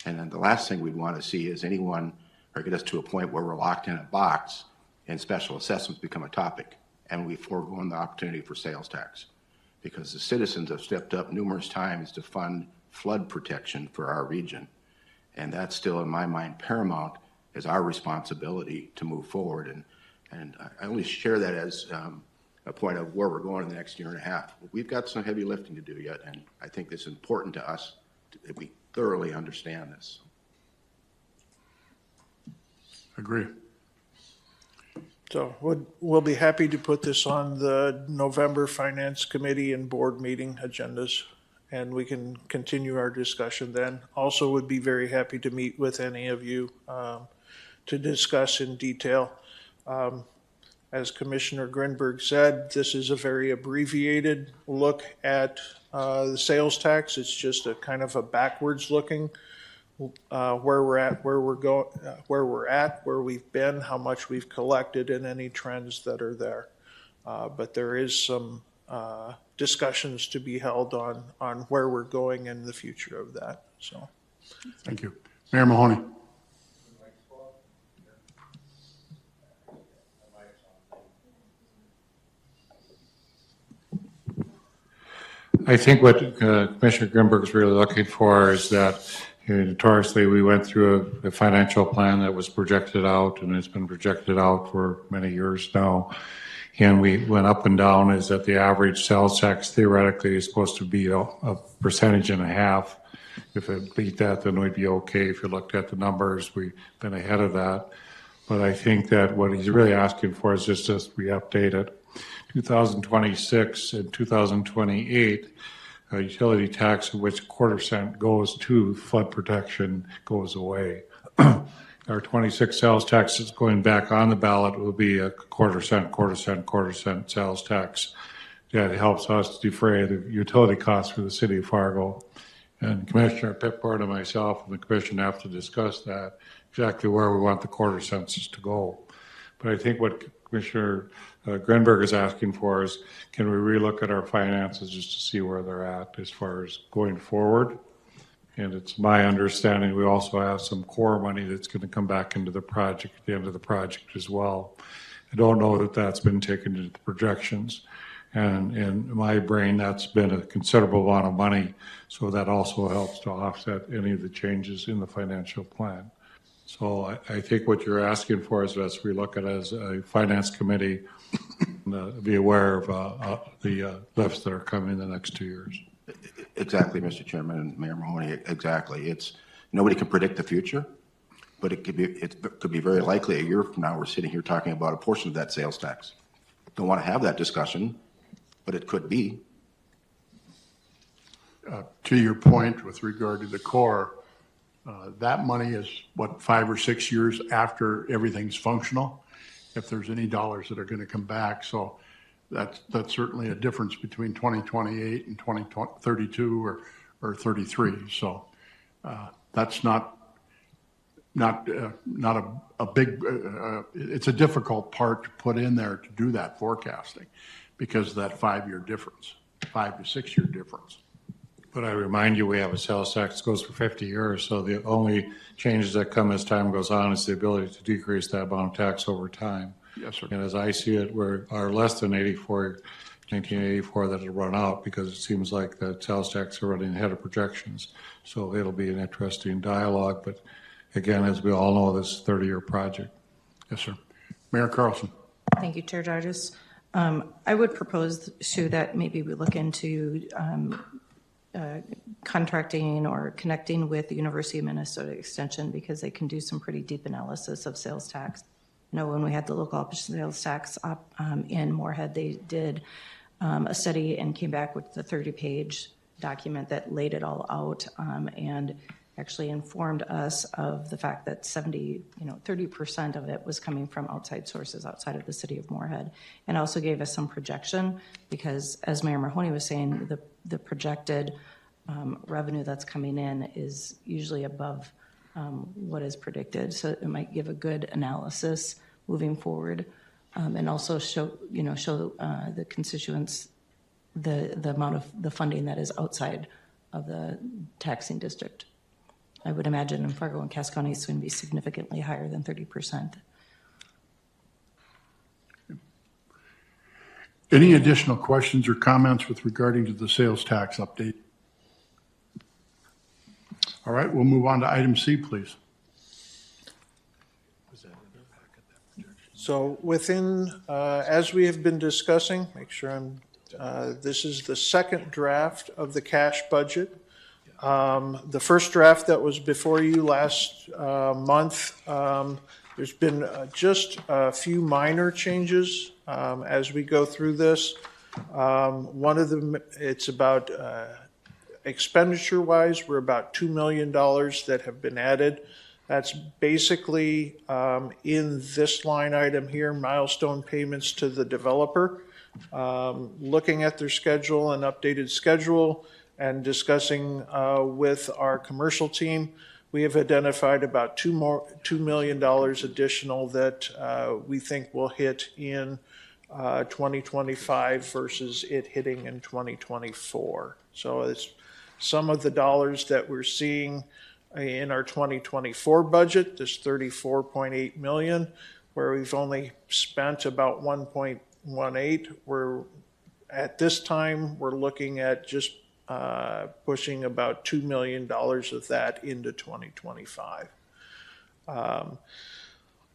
Speaker 6: And then the last thing we'd want to see is anyone or get us to a point where we're locked in a box and special assessments become a topic and we forego the opportunity for sales tax. Because the citizens have stepped up numerous times to fund flood protection for our region. And that's still, in my mind, paramount as our responsibility to move forward. And I only share that as a point of where we're going in the next year and a half. We've got some heavy lifting to do yet, and I think it's important to us that we thoroughly understand this.
Speaker 1: Agree.
Speaker 8: So we'll be happy to put this on the November Finance Committee and board meeting agendas, and we can continue our discussion then. Also would be very happy to meet with any of you to discuss in detail. As Commissioner Grinberg said, this is a very abbreviated look at the sales tax. It's just a kind of a backwards looking where we're at, where we've been, how much we've collected, and any trends that are there. But there is some discussions to be held on where we're going and the future of that. So,
Speaker 1: Thank you. Mayor Mahoney.
Speaker 9: I think what Commissioner Grimberg is really looking for is that notoriously we went through a financial plan that was projected out, and it's been projected out for many years now. And we went up and down, is that the average sales tax theoretically is supposed to be a percentage and a half. If it beat that, then we'd be okay. If you looked at the numbers, we've been ahead of that. But I think that what he's really asking for is just as we update it. 2026 and 2028, utility tax, of which $0.25 goes to flood protection, goes away. Our 26 sales taxes going back on the ballot will be a $0.25 sales tax. That helps us defray the utility costs for the city of Fargo. And Commissioner Pipcorn and myself and the commission have to discuss that, exactly where we want the $0.25 to go. But I think what Commissioner Grenberg is asking for is, can we relook at our finances just to see where they're at as far as going forward? And it's my understanding we also have some core money that's going to come back into the project at the end of the project as well. I don't know that that's been taken into the projections. And in my brain, that's been a considerable amount of money. So that also helps to offset any of the changes in the financial plan. So I think what you're asking for is us relook at it as a finance committee, and, be aware of the lifts that are coming in the next 2 years.
Speaker 6: Exactly, Mr. Chairman and Mayor Mahoney, exactly. It's, nobody can predict the future, but it could be very likely a year from now we're sitting here talking about a portion of that sales tax. Don't want to have that discussion, but it could be.
Speaker 1: To your point with regard to the core, that money is, what, 5 or 6 years after everything's functional, if there's any dollars that are going to come back. So that's certainly a difference between 2028 and 2032 or 33. So that's not a big, it's a difficult part to put in there to do that forecasting because of that 5-year difference, 5 to 6 year difference.
Speaker 9: But I remind you, we have a sales tax that goes for 50 years. So the only changes that come as time goes on is the ability to decrease that amount of tax over time.
Speaker 1: Yes, sir.
Speaker 9: And as I see it, we are less than 1984 that will run out because it seems like the sales tax are running ahead of projections. So it'll be an interesting dialogue. But again, as we all know, this is a 30-year project.
Speaker 1: Yes, sir. Mayor Carlson.
Speaker 3: Thank you, Chair Jarvis. I would propose, Sue, that maybe we look into contracting or connecting with the University of Minnesota Extension because they can do some pretty deep analysis of sales tax. You know, when we had the local option sales tax up in Moorhead, they did a study and came back with the 30-page document that laid it all out and actually informed us of the fact that 30% of it was coming from outside sources outside of the city of Moorhead, and also gave us some projection because, as Mayor Mahoney was saying, the projected revenue that's coming in is usually above what is predicted. So it might give a good analysis moving forward, and also show the constituents the amount of the funding that is outside of the taxing district. I would imagine in Fargo and Cass County it's going to be significantly higher than 30%.
Speaker 1: Any additional questions or comments with regarding to the sales tax update? All right, we'll move on to item C, please.
Speaker 8: So within, as we have been discussing, make sure this is the second draft of the cash budget. The first draft that was before you last month, there's been just a few minor changes as we go through this. One of them, it's about expenditure-wise, we're about $2 million that have been added. That's basically in this line item here, milestone payments to the developer. Looking at their schedule and updated schedule and discussing with our commercial team, we have identified about $2 million additional that we think will hit in 2025 versus it hitting in 2024. So it's some of the dollars that we're seeing in our 2024 budget, this 34.8 million, where we've only spent about 1.18. We're at this time, we're looking at just pushing about $2 million of that into 2025.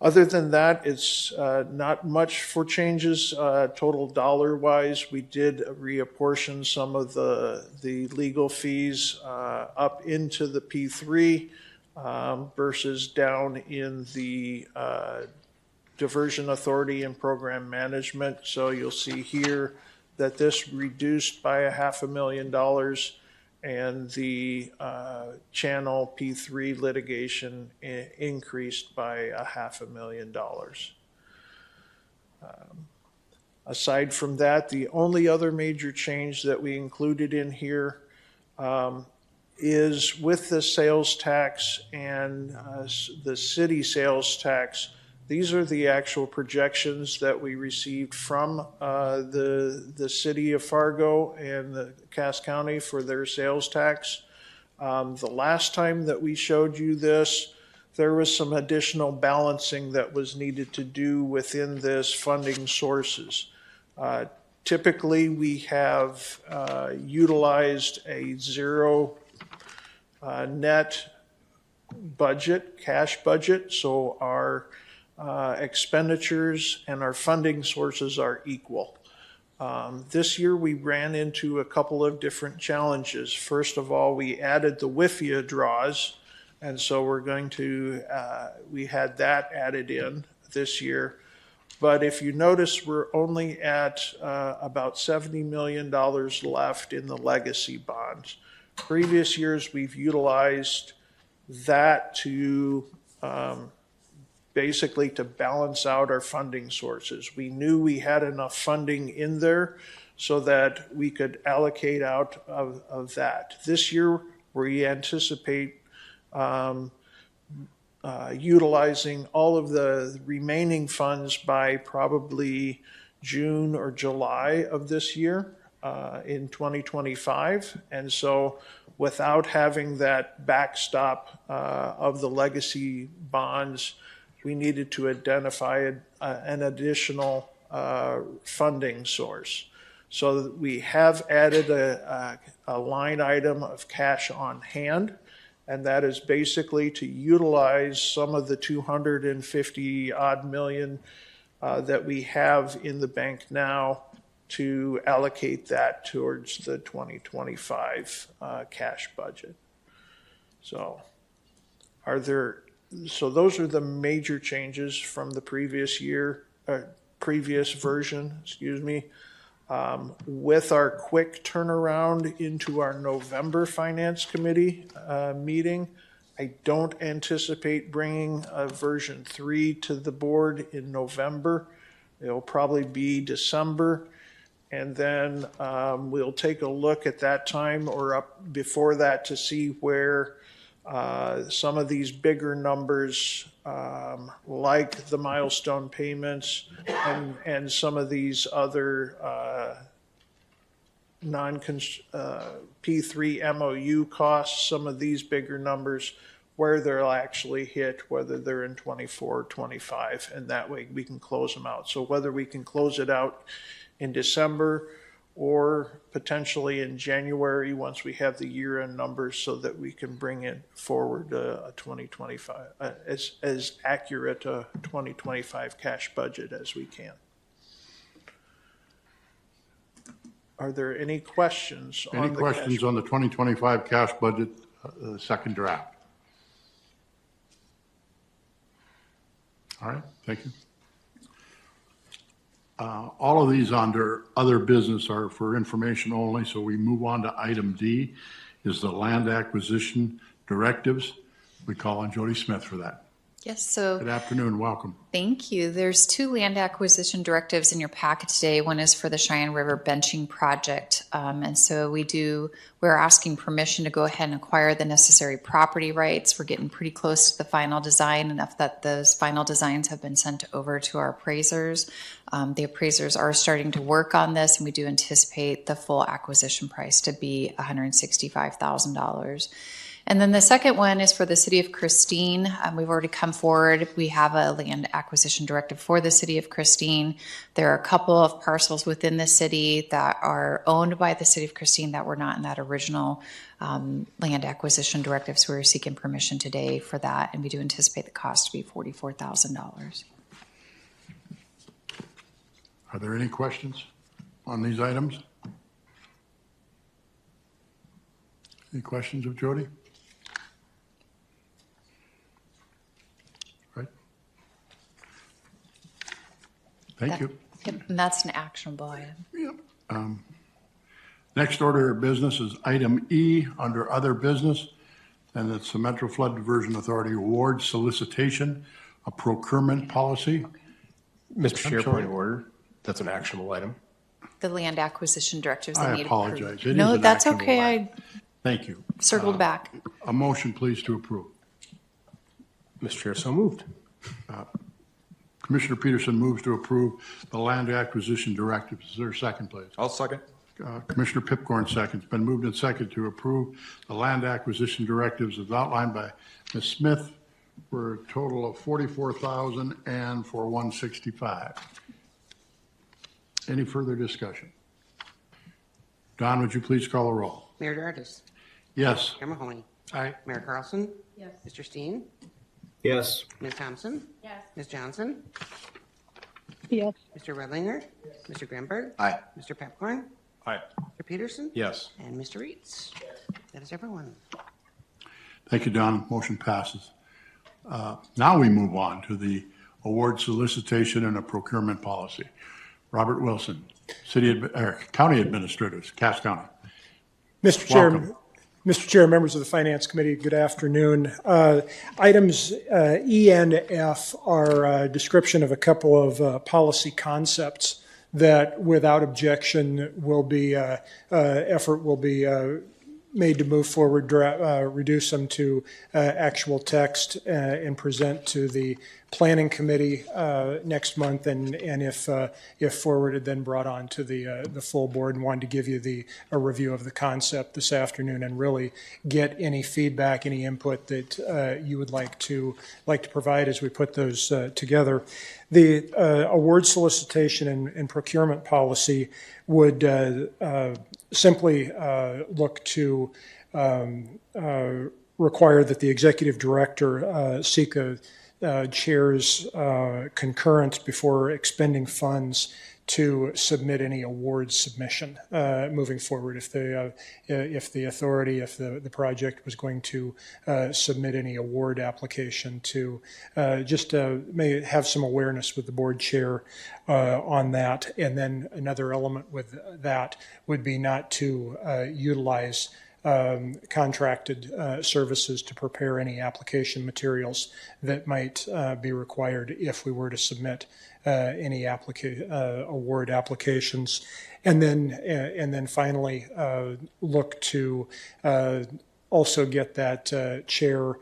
Speaker 8: Other than that, it's not much for changes total dollar-wise. We did reapportion some of the legal fees up into the P3 versus down in the Diversion Authority and Program Management. So you'll see here that this reduced by $500,000 and the channel P3 litigation increased by $500,000. Aside from that, the only other major change that we included in here is with the sales tax and the city sales tax. These are the actual projections that we received from the city of Fargo and the Cass County for their sales tax. The last time that we showed you this, there was some additional balancing that was needed to do within this funding sources. Typically, we have utilized a zero net budget, cash budget, so our expenditures and our funding sources are equal. This year we ran into a couple of different challenges. First of all, we added the WIFIA draws, and so we're going to, we had that added in this year. But if you notice, we're only at about $70 million left in the legacy bonds. Previous years, we've utilized that to basically to balance out our funding sources. We knew we had enough funding in there so that we could allocate out of that. This year, we anticipate utilizing all of the remaining funds by probably June or July of this year in 2025. And so without having that backstop of the legacy bonds, we needed to identify an additional funding source. So we have added a line item of cash on hand, and that is basically to utilize some of the 250 odd million that we have in the bank now to allocate that towards the 2025 cash budget. So those are the major changes from the previous year, previous version, excuse me. With our quick turnaround into our November Finance Committee meeting, I don't anticipate bringing a version 3 to the board in November. It'll probably be December. And then we'll take a look at that time or up before that to see where some of these bigger numbers, like the milestone payments and some of these other P3 MOU costs, some of these bigger numbers, where they'll actually hit, whether they're in 24 or 25, and that way we can close them out. So whether we can close it out in December or potentially in January once we have the year-end numbers so that we can bring it forward a 2025, as accurate a 2025 cash budget as we can. Are there any questions?
Speaker 1: Any questions on the 2025 cash budget, second draft? All right, thank you. All of these under other business are for information only, so we move on to item D, is the land acquisition directives. We call on Jody Smith for that.
Speaker 14: Yes, so
Speaker 1: Good afternoon, welcome.
Speaker 14: thank you. There's 2 land acquisition directives in your packet today. One is for the Cheyenne River benching project. And so we're asking permission to go ahead and acquire the necessary property rights. We're getting pretty close to the final design, enough that those final designs have been sent over to our appraisers. The appraisers are starting to work on this, and we do anticipate the full acquisition price to be $165,000. And then the second one is for the city of Christine. We've already come forward. We have a land acquisition directive for the city of Christine. There are a couple of parcels within the city that are owned by the city of Christine that were not in that original land acquisition directive. So we're seeking permission today for that, and we do anticipate the cost to be $44,000.
Speaker 1: Are there any questions on these items? Any questions of Jody? Right. Thank you.
Speaker 14: Yep, and that's an actionable item.
Speaker 1: Yep. Next order of business is item E under other business, and it's the Metro Flood Diversion Authority award solicitation, a procurement policy.
Speaker 13: Mr. Chair,
Speaker 1: sorry.
Speaker 13: point of order. That's an actionable item.
Speaker 14: The land acquisition directives that
Speaker 1: I
Speaker 14: need
Speaker 1: apologize.
Speaker 14: approved.
Speaker 1: It is
Speaker 14: No,
Speaker 1: an
Speaker 14: that's
Speaker 1: actionable
Speaker 14: okay.
Speaker 1: item.
Speaker 14: I
Speaker 1: Thank you.
Speaker 14: circled back.
Speaker 1: A motion, please, to approve.
Speaker 13: Mr. Chair, so moved.
Speaker 1: Commissioner Peterson moves to approve the land acquisition directives. Is there a second, please?
Speaker 7: I'll second.
Speaker 1: Commissioner Pipcorn seconds. Been moved and seconded to approve the land acquisition directives as outlined by Ms. Smith for a total of $44,000 and for $165,000. Any further discussion? Don, would you please call the roll?
Speaker 2: Mayor Dardis.
Speaker 1: Yes.
Speaker 2: Chair Mahoney.
Speaker 8: Aye.
Speaker 2: Mayor Carlson.
Speaker 3: Yes.
Speaker 2: Mr. Steen.
Speaker 4: Yes.
Speaker 2: Ms. Thompson.
Speaker 3: Yes.
Speaker 2: Ms. Johnson.
Speaker 11: Yes.
Speaker 2: Mr. Redlinger. Mr. Grimberg.
Speaker 6: Aye.
Speaker 2: Mr. Pepcorn.
Speaker 7: Aye.
Speaker 2: Mr. Peterson.
Speaker 13: Yes.
Speaker 2: And Mr. Reeds. That is everyone.
Speaker 1: Thank you, Don. Motion passes. Now we move on to the award solicitation and a procurement policy. Robert Wilson, County Administrators, Cass County.
Speaker 15: Mr. Chair,
Speaker 1: Welcome.
Speaker 15: Mr. Chair, members of the Finance Committee, good afternoon. Items E and F are a description of a couple of policy concepts that, without objection, will be effort will be made to move forward, reduce them to actual text, and present to the Planning Committee next month, and if forwarded, then brought on to the full board. And wanted to give you a review of the concept this afternoon, and really get any feedback, any input that you would like to provide as we put those together. The award solicitation and procurement policy would simply look to require that the executive director seek a chair's concurrence before expending funds to submit any award submission moving forward. If the authority, if the project was going to submit any award application, to may have some awareness with the board chair on that. And then another element with that would be not to utilize contracted services to prepare any application materials that might be required if we were to submit any award applications. And then finally look to also get that chair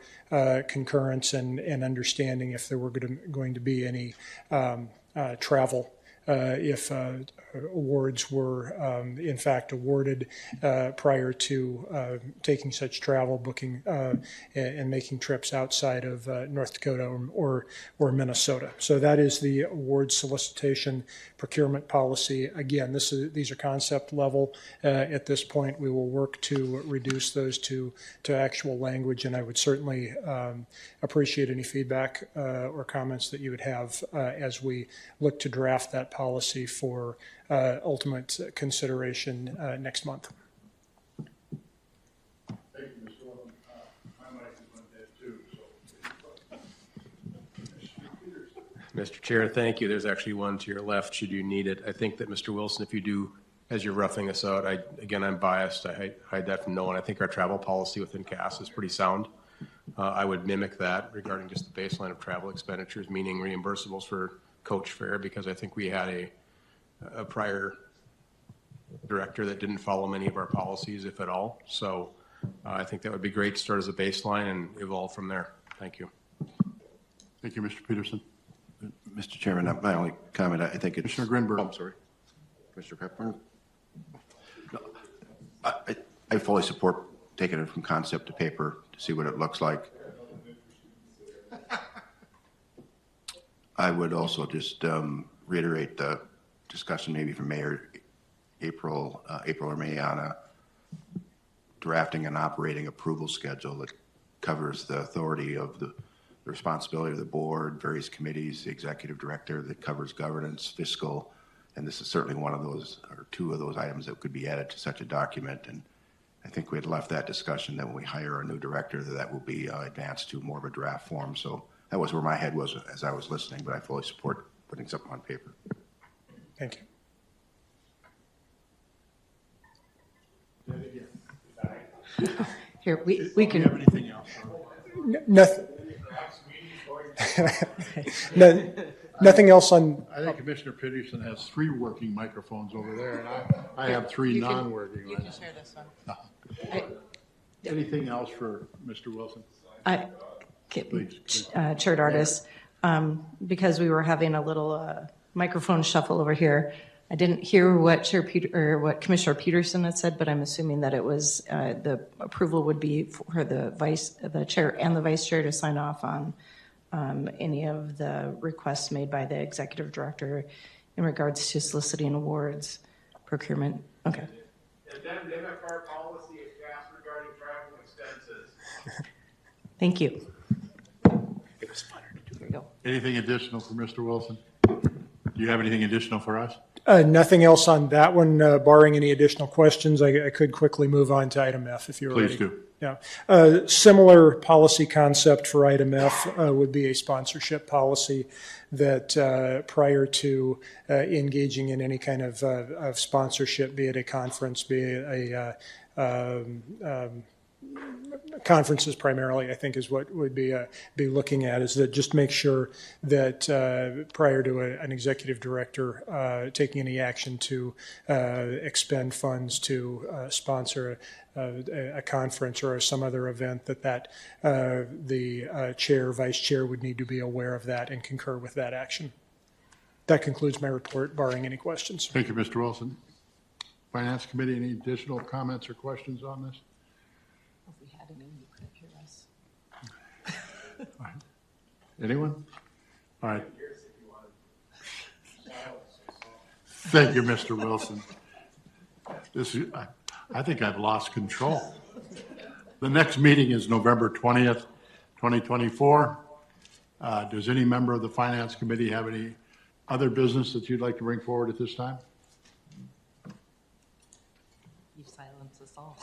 Speaker 15: concurrence and understanding if there were going to be any travel. If awards were in fact awarded prior to taking such travel, booking and making trips outside of North Dakota or Minnesota. So that is the award solicitation procurement policy. Again, these are concept level. At this point, we will work to reduce those to actual language, and I would certainly appreciate any feedback or comments that you would have as we look to draft that policy for ultimate consideration next month.
Speaker 1: Thank you, Mr. Wilson. My mic is on dead too, so.
Speaker 13: Mr. Chair, thank you. There's actually one to your left should you need it. I think that, Mr. Wilson, if you do, as you're roughing us out, I'm biased. I hide that from no one. I think our travel policy within CAS is pretty sound. I would mimic that regarding just the baseline of travel expenditures, meaning reimbursables for coach fare, because I think we had a prior director that didn't follow many of our policies, if at all. So I think that would be great to start as a baseline and evolve from there. Thank you.
Speaker 1: Thank you, Mr. Peterson.
Speaker 6: Mr. Chairman, my only comment, I think it's.
Speaker 1: Commissioner Grinberg.
Speaker 6: Oh, I'm sorry. Commissioner Pepper. I fully support taking it from concept to paper to see what it looks like. I would also just reiterate the discussion maybe from Mayor April or May on a drafting and operating approval schedule that covers the authority of the responsibility of the board, various committees, the executive director, that covers governance, fiscal, and this is certainly one of those or two of those items that could be added to such a document. And I think we had left that discussion that when we hire a new director, that will be advanced to more of a draft form. So that was where my head was as I was listening, but I fully support putting something on paper.
Speaker 15: Thank you.
Speaker 3: Here, we
Speaker 1: Do you have
Speaker 3: can,
Speaker 1: anything else?
Speaker 15: Nothing. Nothing else on.
Speaker 1: I think Commissioner Peterson has 3 working microphones over there, and I have 3 non-working
Speaker 2: You can
Speaker 1: ones.
Speaker 2: share this one.
Speaker 1: Anything else for Mr. Wilson? Please.
Speaker 3: Chair Dardis, because we were having a little microphone shuffle over here, I didn't hear what what Commissioner Peterson had said, but I'm assuming that it was the approval would be for the chair and the vice chair to sign off on any of the requests made by the executive director in regards to soliciting awards, procurement. Okay.
Speaker 16: And then MFR policy is passed regarding travel expenses.
Speaker 3: Thank you.
Speaker 1: It was fun. Here we go. Anything additional for Mr. Wilson? Do you have anything additional for us?
Speaker 15: Nothing else on that one, barring any additional questions. I could quickly move on to item F if you're ready.
Speaker 1: Please do.
Speaker 15: Yeah. Similar policy concept for item F would be a sponsorship policy that prior to engaging in any kind of sponsorship, be it a conference, be it conferences primarily, I think is what would be looking at, is that just make sure that prior to an executive director taking any action to expend funds to sponsor a conference or some other event, that the chair, vice chair would need to be aware of that and concur with that action. That concludes my report, barring any questions.
Speaker 1: Thank you, Mr. Wilson. Finance Committee, any additional comments or questions on this?
Speaker 3: If we had any, you could hear us.
Speaker 1: All right. Anyone? All right. Thank you, Mr. Wilson. I think I've lost control. The next meeting is November 20th, 2024. Does any member of the Finance Committee have any other business that you'd like to bring forward at this time?
Speaker 2: You silence us all.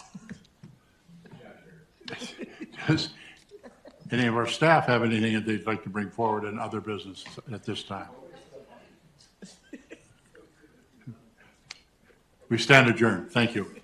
Speaker 1: Does any of our staff have anything that they'd like to bring forward in other business at this time? We stand adjourned. Thank you.